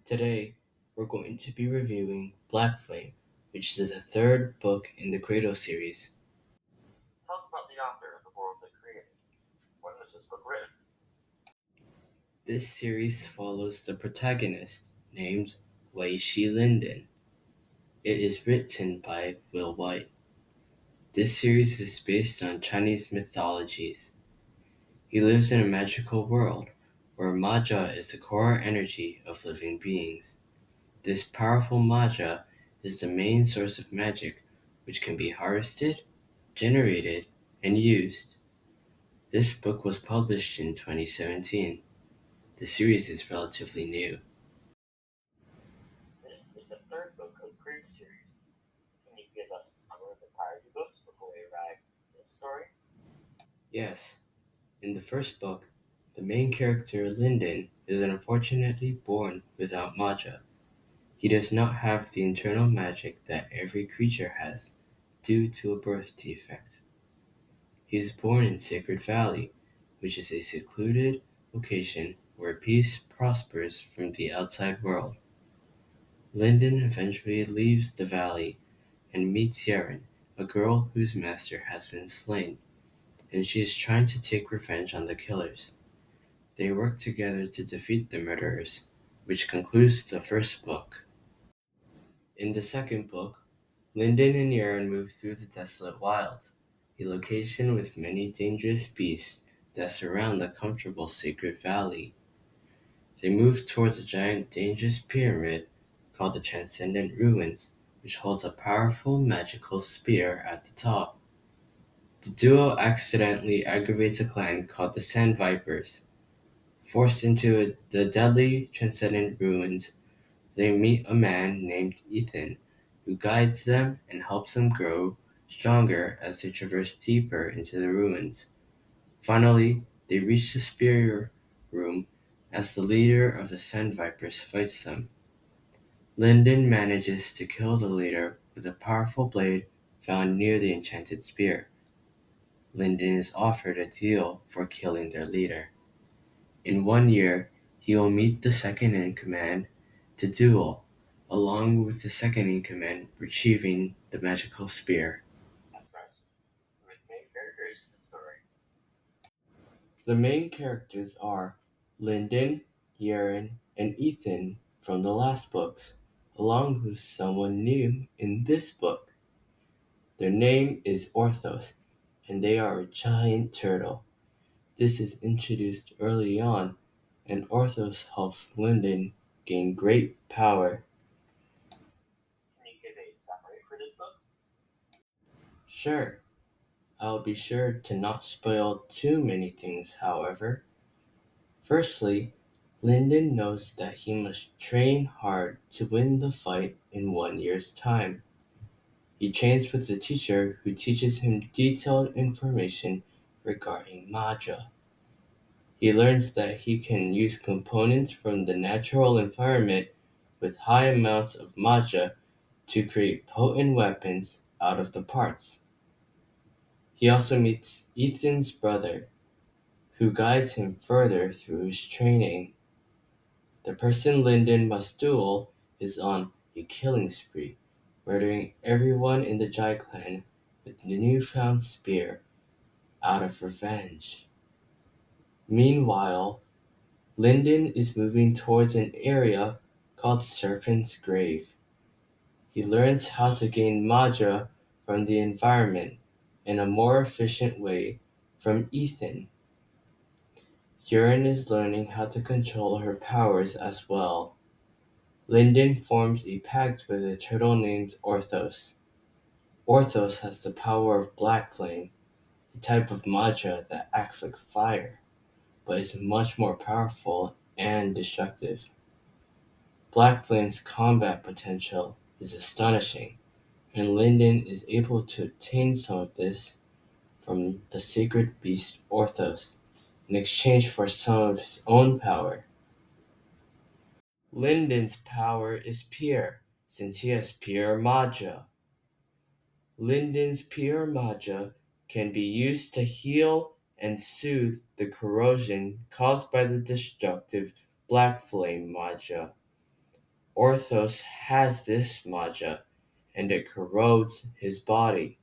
Today, we're going to be reviewing Blackflame, which is the third book in the Cradle series. This series follows the protagonist, named Wei Shi Linden. It is written by Will White. This series is based on Chinese mythologies. He lives in a magical world where Maja is the core energy of living beings. This powerful Maja is the main source of magic, which can be harvested, generated, and used. This book was published in 2017. The series is relatively new. Yes, in the first book, the main character Linden is unfortunately born without Maja. He does not have the internal magic that every creature has due to a birth defect. He is born in Sacred Valley, which is a secluded location where peace prospers from the outside world. Linden eventually leaves the valley and meets Yaren, a girl whose master has been slain, and she is trying to take revenge on the killers. They work together to defeat the murderers, which concludes the first book. In the second book, Linden and Yaren move through the desolate wilds, a location with many dangerous beasts that surround the comfortable Sacred Valley. They move towards a giant dangerous pyramid called the Transcendent Ruins, which holds a powerful magical spear at the top. The duo accidentally aggravates a clan called the Sand Vipers. Forced into the deadly Transcendent Ruins, they meet a man named Ethan, who guides them and helps them grow stronger as they traverse deeper into the ruins. Finally, they reach the spear room as the leader of the Sand Vipers fights them. Linden manages to kill the leader with a powerful blade found near the enchanted spear. Linden is offered a deal for killing their leader. In 1 year, he will meet the second-in-command to duel, along with the second-in-command retrieving the magical spear. The main characters are Linden, Yaren, and Ethan from the last books, along with someone new in this book. Their name is Orthos, and they are a giant turtle. This is introduced early on, and Orthos helps Linden gain great power. Sure, I'll be sure to not spoil too many things, however. Firstly, Linden knows that he must train hard to win the fight in 1 year's time. He trains with a teacher who teaches him detailed information regarding Maja. He learns that he can use components from the natural environment with high amounts of Maja to create potent weapons out of the parts. He also meets Ethan's brother, who guides him further through his training. The person Linden must duel is on a killing spree, murdering everyone in the Jai clan with the newfound spear out of revenge. Meanwhile, Linden is moving towards an area called Serpent's Grave. He learns how to gain Maja from the environment in a more efficient way from Ethan. Yurin is learning how to control her powers as well. Linden forms a pact with a turtle named Orthos. Orthos has the power of Blackflame, a type of Maja that acts like fire, but is much more powerful and destructive. Blackflame's combat potential is astonishing, and Linden is able to obtain some of this from the sacred beast Orthos in exchange for some of his own power. Linden's power is pure, since he has pure Maja. Linden's pure Maja can be used to heal and soothe the corrosion caused by the destructive Blackflame Maja. Orthos has this Maja, and it corrodes his body.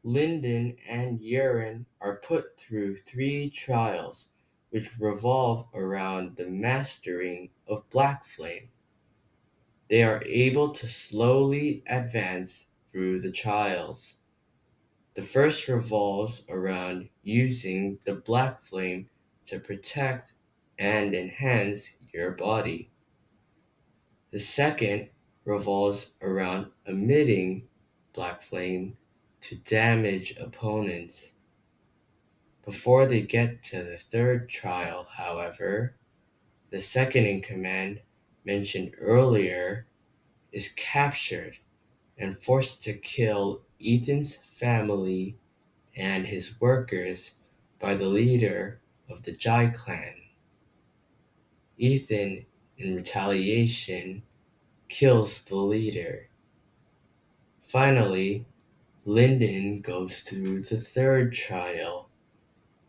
Linden and Urine are put through 3 trials, which revolve around the mastering of Blackflame. They are able to slowly advance through the trials. The first revolves around using the Blackflame to protect and enhance your body. The second revolves around emitting Blackflame to damage opponents. Before they get to the third trial, however, the second in command, mentioned earlier, is captured and forced to kill Ethan's family and his workers by the leader of the Jai clan. Ethan, in retaliation, kills the leader. Finally, Lyndon goes through the third trial,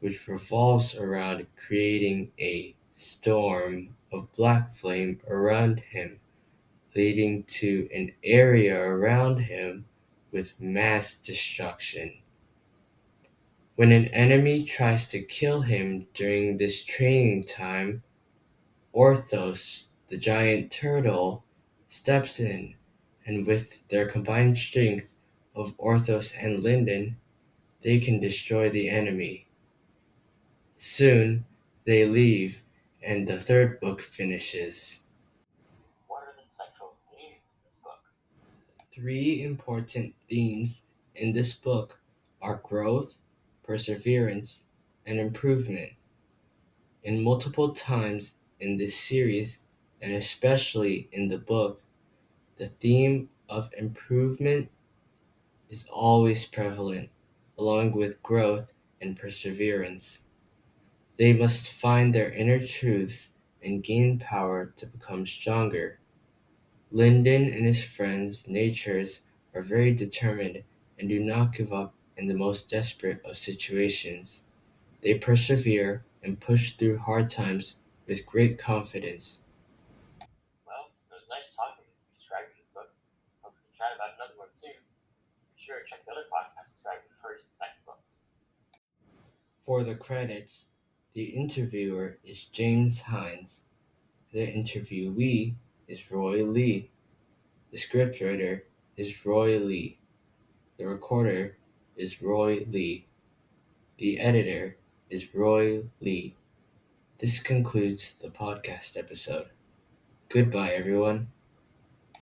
which revolves around creating a storm of black flame around him, leading to an area around him with mass destruction. When an enemy tries to kill him during this training time, Orthos, the giant turtle, steps in, and with their combined strength of Orthos and Lyndon, they can destroy the enemy. Soon, they leave, and the third book finishes. What are the central themes of this book? 3 important themes in this book are growth, perseverance, and improvement. In multiple times in this series, and especially in the book, the theme of improvement is always prevalent, along with growth and perseverance. They must find their inner truths and gain power to become stronger. Lyndon and his friends' natures are very determined and do not give up in the most desperate of situations. They persevere and push through hard times with great confidence. Well, it was nice talking to you describing this book. Hope we can chat about another one soon. Be sure to check the other podcasts describing the first and second books. For the credits, the interviewer is James Hynes. The interviewee is Roy Lee. The scriptwriter is Roy Lee. The recorder is Roy Lee. The editor is Roy Lee. This concludes the podcast episode. Goodbye, everyone.